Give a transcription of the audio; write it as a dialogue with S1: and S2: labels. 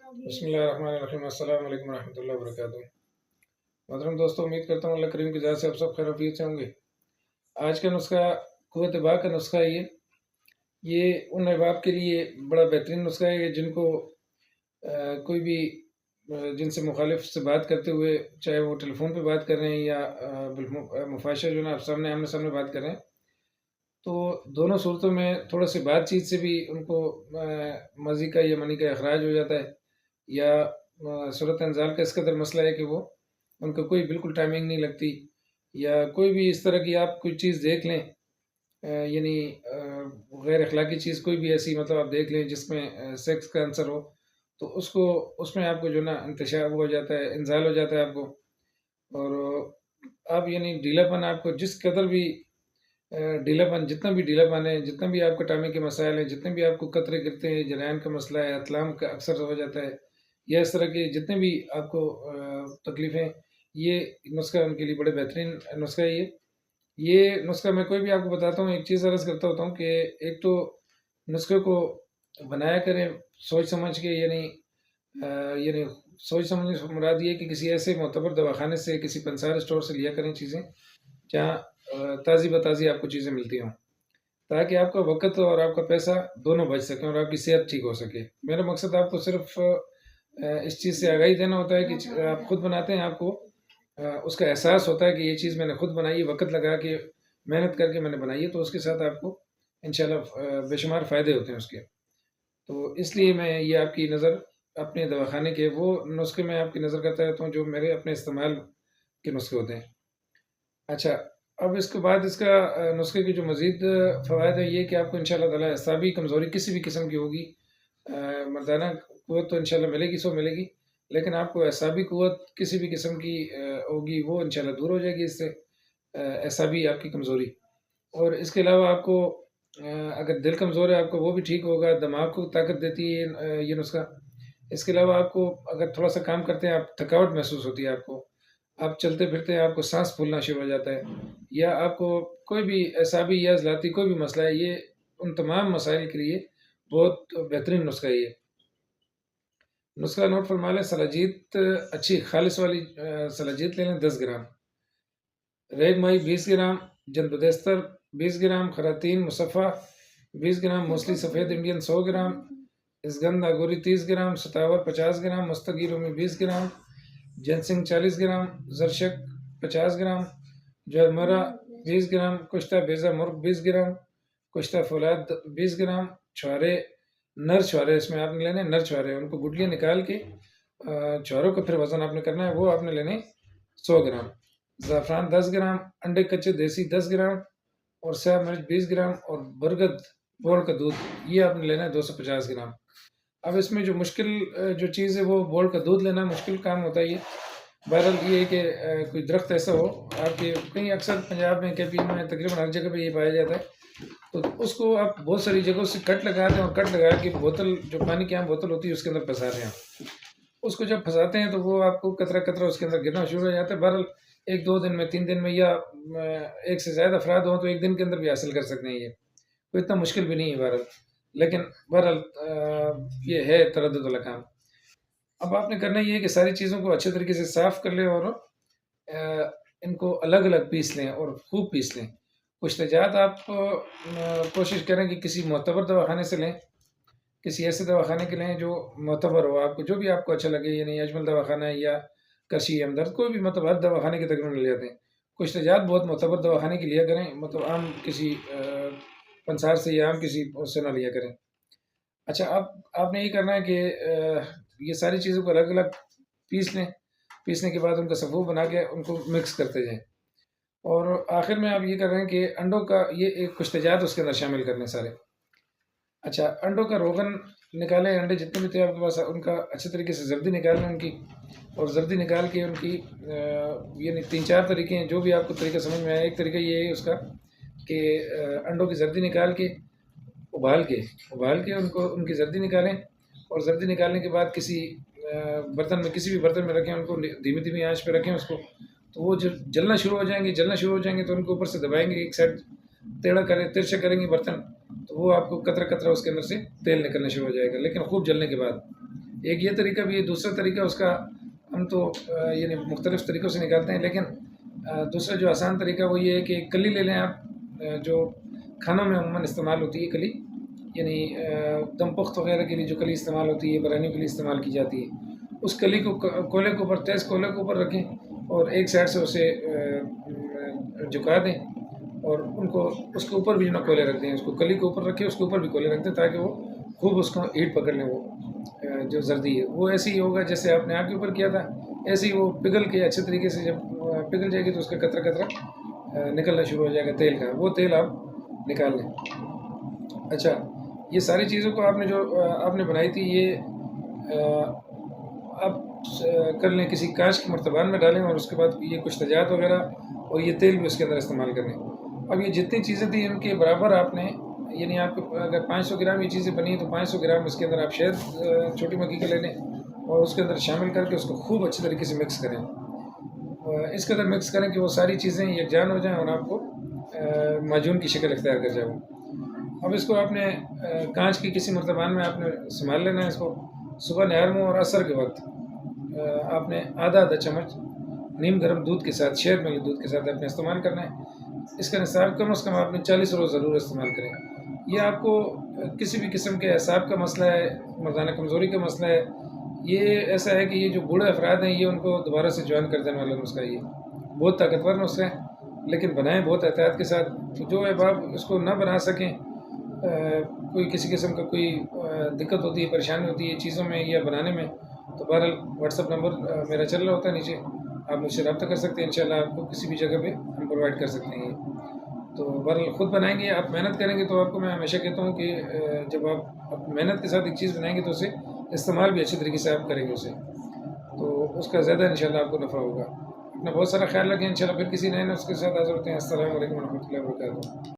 S1: بسم اللہ الرحمن الرحیم، السلام علیکم ورحمۃ اللہ وبرکاتہ۔ محترم دوستوں، امید کرتا ہوں اللہ کریم کی ذات سے آپ سب خیر وفیت سے ہوں گے۔ آج کا نسخہ قوت با کا نسخہ ہے۔ یہ ان احباب کے لیے بڑا بہترین نسخہ ہے کہ جن کو کوئی بھی جن سے مخالف سے بات کرتے ہوئے، چاہے وہ ٹیلی فون پہ بات کر رہے ہیں یا مفاشر جو ہے نا آپ سامنے آمنے سامنے بات کر رہے ہیں، تو دونوں صورتوں میں تھوڑا سی بات چیت سے بھی ان کو ماضی کا یا منی کا اخراج ہو جاتا ہے، یا صورت انزال کا اس قدر مسئلہ ہے کہ وہ ان کو کوئی بالکل ٹائمنگ نہیں لگتی، یا کوئی بھی اس طرح کی آپ کوئی چیز دیکھ لیں، یعنی غیر اخلاقی چیز کوئی بھی ایسی مطلب آپ دیکھ لیں جس میں سیکس کا عنصر ہو، تو اس میں آپ کو جو نا انتشار ہو جاتا ہے، انزال ہو جاتا ہے آپ کو، اور آپ یعنی ڈھیلا پن آپ کو جس قدر بھی ڈھیلا پن جتنا بھی ڈھیلا پن ہے، جتنا بھی آپ کو ٹائمنگ کے مسائل ہیں، جتنے بھی آپ کو قطرے گرتے ہیں، جرائم کا مسئلہ ہے، اطلام کا اکثر ہو جاتا ہے، یا اس طرح کے جتنے بھی آپ کو تکلیفیں، یہ نسخہ ان کے لیے بڑے بہترین نسخہ ہے۔ یہ نسخہ میں کوئی بھی آپ کو بتاتا ہوں، ایک چیز عرض کرتا ہوتا ہوں کہ ایک تو نسخے کو بنایا کریں سوچ سمجھ کے، یعنی سوچ سمجھ مراد یہ کہ کسی ایسے معتبر دواخانے سے، کسی پنسار اسٹور سے لیا کریں چیزیں جہاں تازی بتازی آپ کو چیزیں ملتی ہوں، تاکہ آپ کا وقت اور آپ کا پیسہ دونوں بچ سکیں اور آپ کی صحت ٹھیک ہو سکے۔ میرا مقصد آپ کو صرف اس چیز سے آگاہی دینا ہوتا ہے کہ آپ خود بناتے ہیں، آپ کو اس کا احساس ہوتا ہے کہ یہ چیز میں نے خود بنائی، وقت لگا کے محنت کر کے میں نے بنائی ہے، تو اس کے ساتھ آپ کو انشاءاللہ بے شمار فائدے ہوتے ہیں اس کے۔ تو اس لیے میں یہ آپ کی نظر اپنے دواخانے کے وہ نسخے میں آپ کی نظر کرتا رہتا ہوں جو میرے اپنے استعمال کے نسخے ہوتے ہیں۔ اچھا، اب اس کے بعد اس کا نسخے کی جو مزید فوائد ہے یہ کہ آپ کو انشاءاللہ تعالی اعصابی کمزوری کسی بھی قسم کی ہوگی، مردانہ قوت تو انشاءاللہ ملے گی، سو ملے گی، لیکن آپ کو اعصابی قوت کسی بھی قسم کی ہوگی وہ انشاءاللہ دور ہو جائے گی اس سے، اعصابی آپ کی کمزوری۔ اور اس کے علاوہ آپ کو اگر دل کمزور ہے آپ کو وہ بھی ٹھیک ہوگا، دماغ کو طاقت دیتی ہے یہ نسخہ۔ اس کے علاوہ آپ کو اگر تھوڑا سا کام کرتے ہیں آپ تھکاوٹ محسوس ہوتی ہے، آپ چلتے پھرتے ہیں آپ کو سانس پھولنا شروع ہو جاتا ہے، یا آپ کو کوئی بھی اعصابی یا ذاتی کوئی بھی مسئلہ ہے، یہ ان تمام مسائل کے لیے بہت بہترین نسخہ ہے یہ نسخہ۔ نوٹ فرما لیں، سلاجیت اچھی خالص والی سلاجیت لے لیں 10 گرام، ریگ مائی 20 گرام، جند بدستر 20 گرام، خراتین مصفہ 20 گرام، موسلی سفید انڈین 100 گرام، اسگند آگوری 30 گرام، ستاور 50 گرام، مستقی رومی 20 gram, جنسنگ 40 gram, زرشک 50 gram, جرمرا 20 gram, Kushta بیزا مرغ 20 گرام، کشتہ فولاد 20 گرام، چھوارے نر چھوارے اس میں آپ نے لینے، نر چھوارے ان کو گٹلیاں نکال کے چھواروں کا پھر وزن آپ نے کرنا ہے، وہ آپ نے لینے 100 گرام، زعفران 10 گرام، انڈے کچے دیسی 10 گرام، اور سیاہ مرچ 20 گرام، اور برگد بول کا دودھ یہ آپ نے لینا ہے 250 گرام۔ اب اس میں جو مشکل جو چیز ہے وہ بول کا دودھ لینا مشکل کام ہوتا ہے یہ۔ بہرحال یہ ہے کہ کوئی درخت ایسا ہو آپ کے، کہیں اکثر پنجاب میں کے پی میں تقریباً ہر جگہ پہ یہ پایا جاتا ہے، تو اس کو آپ بہت ساری جگہوں سے کٹ لگاتے ہیں، اور کٹ لگا کے بوتل جو پانی کی عام بوتل ہوتی ہے اس کے اندر پھنساتے ہیں۔ اس کو جب پھنساتے ہیں تو وہ آپ کو قطرہ قطرہ اس کے اندر گرنا شروع ہو جاتا ہے۔ بہرحال 1-2 دن میں، 3 دن میں، یا ایک سے زیادہ افراد ہوں تو ایک دن کے اندر بھی حاصل کر سکتے ہیں، یہ کوئی اتنا مشکل بھی نہیں ہے بہرحال، لیکن بہرحال یہ ہے تردد والا کام۔ اب آپ نے کرنا یہ ہے کہ ساری چیزوں کو اچھے طریقے سے صاف کر لیں، اور ان کو الگ الگ پیس لیں اور خوب پیس لیں۔ کچھ تجات آپ کوشش کریں کہ کسی معتبر دواخانے سے لیں، کسی ایسے دواخانے کے لیں جو معتبر ہو، آپ کو جو بھی آپ کو اچھا لگے، یعنی اجمل دواخانہ ہے یا کشی ہمدرد، کوئی بھی مطلب ہر دواخانے کے تقریباً لے جاتے ہیں۔ کچھ تجات بہت معتبر دواخانے کی لیا کریں، مطلب عام کسی پنسار سے یا عام کسی اس سے نہ لیا کریں۔ اچھا، اب آپ نے یہ کرنا ہے کہ یہ ساری چیزوں کو الگ الگ پیس لیں، پیسنے کے بعد ان کا صفوف بنا کے ان کو مکس کرتے جائیں، اور آخر میں آپ یہ کر رہے ہیں کہ انڈوں کا یہ ایک کچھ تجات اس کے اندر شامل کرنے سارے۔ اچھا، انڈوں کا روغن نکالیں، انڈے جتنے بھی تھے آپ کے پاس ان کا اچھے طریقے سے زردی نکال لیں ان کی، اور زردی نکال کے ان کی یعنی 3-4 طریقے ہیں، جو بھی آپ کو طریقہ سمجھ میں آئے۔ ایک طریقہ یہ ہے اس کا کہ انڈوں کی زردی نکال کے ابال کے ان کی زردی نکالیں، اور زردی نکالنے کے بعد کسی برتن میں، کسی بھی برتن میں رکھیں، ان کو دھیمی دھیمی آنچ پہ رکھیں اس کو، تو وہ جو جلنا شروع ہو جائیں گے تو ان کو اوپر سے دبائیں گے، ایک سائڈ ترچھا کریں گے برتن، تو وہ آپ کو قطرہ قطرہ اس کے اندر سے تیل نکلنا شروع ہو جائے گا، لیکن خوب جلنے کے بعد۔ ایک یہ طریقہ بھی ہے، دوسرا طریقہ اس کا ہم تو یعنی مختلف طریقوں سے نکالتے ہیں، لیکن دوسرا جو آسان طریقہ وہ یہ ہے کہ کلی لے لیں آپ، جو کھانوں میں عموماً استعمال ہوتی ہے کلی، یعنی دم پخت وغیرہ کے لیے جو کلی استعمال ہوتی ہے، بریانی کے لیے استعمال کی جاتی ہے، اس کلی کو کولے کے اوپر، تیز کولے کے اوپر رکھیں اور ایک سائڈ سے اسے جھکا دیں، اور ان کو اس کے اوپر بھی نہ کولے رکھ دیں، اس کو کلی کے اوپر رکھیں، اس کے اوپر بھی کولے رکھ دیں تاکہ وہ خوب اس کو ہیٹ پکڑ لیں۔ وہ جو زردی ہے وہ ایسے ہی ہوگا جیسے آپ نے آگ کے اوپر کیا تھا، ایسے ہی وہ پگھل کے اچھے طریقے سے، جب پگھل جائے گی تو اس کا قطرہ قطرہ نکلنا شروع ہو جائے گا تیل کا، وہ تیل آپ نکال لیں۔ اچھا، یہ ساری چیزوں کو آپ نے جو آپ نے بنائی تھی، یہ آپ کر لیں، کسی کانچ کے مرتبان میں ڈالیں، اور اس کے بعد یہ کچھ تجارت وغیرہ اور یہ تیل بھی اس کے اندر استعمال کریں۔ اب یہ جتنی چیزیں تھیں ان کے برابر آپ نے، یعنی آپ اگر 500 گرام یہ چیزیں بنی ہیں تو 500 گرام اس کے اندر آپ شہد چھوٹی مکی کا لے لیں اور اس کے اندر شامل کر کے اس کو خوب اچھے طریقے سے مکس کریں، اس کے اندر مکس کریں کہ وہ ساری چیزیں یکجان ہو جائیں اور آپ کو معجون کی شکل اختیار کر جائے۔ اب اس کو آپ نے کانچ کی کسی مرتبان میں آپ نے سنبھال لینا ہے۔ اس کو صبح نہار منہ اور عصر کے وقت آپ نے آدھا چمچ نیم گرم دودھ کے ساتھ، شہد ملے دودھ کے ساتھ آپ نے استعمال کرنا ہے۔ اس کا نصاب کم از کم آپ نے 40 روز ضرور استعمال کریں۔ یہ آپ کو کسی بھی قسم کے اعصاب کا مسئلہ ہے، مردانہ کمزوری کا مسئلہ ہے، یہ ایسا ہے کہ یہ جو بوڑھے افراد ہیں یہ ان کو دوبارہ سے جوان کر دینے والا نسخہ، یہ بہت طاقتور نسخہ ہے، لیکن بنائیں بہت احتیاط کے ساتھ۔ جو احباب اس کو نہ بنا سکیں، کوئی کسی قسم کا کوئی دقت ہوتی ہے، پریشانی ہوتی ہے چیزوں میں یا بنانے میں، تو بہرحال واٹس ایپ نمبر میرا چل رہا ہوتا ہے نیچے، آپ مجھ سے رابطہ کر سکتے ہیں، انشاءاللہ آپ کو کسی بھی جگہ پہ ہم پرووائڈ کر سکتے ہیں۔ تو بہرحال خود بنائیں گے، آپ محنت کریں گے تو آپ کو میں ہمیشہ کہتا ہوں کہ جب آپ محنت کے ساتھ ایک چیز بنائیں گے تو اسے استعمال بھی اچھے طریقے سے آپ کریں گے اسے، تو اس کا زیادہ انشاءاللہ آپ کو نفع ہوگا۔ اپنا بہت سارا خیال رکھیں، انشاءاللہ پھر کسی نئے نسخے کے ساتھ حاضر ہوتے ہیں۔ السلام علیکم ورحمۃ اللہ وبرکاتہ۔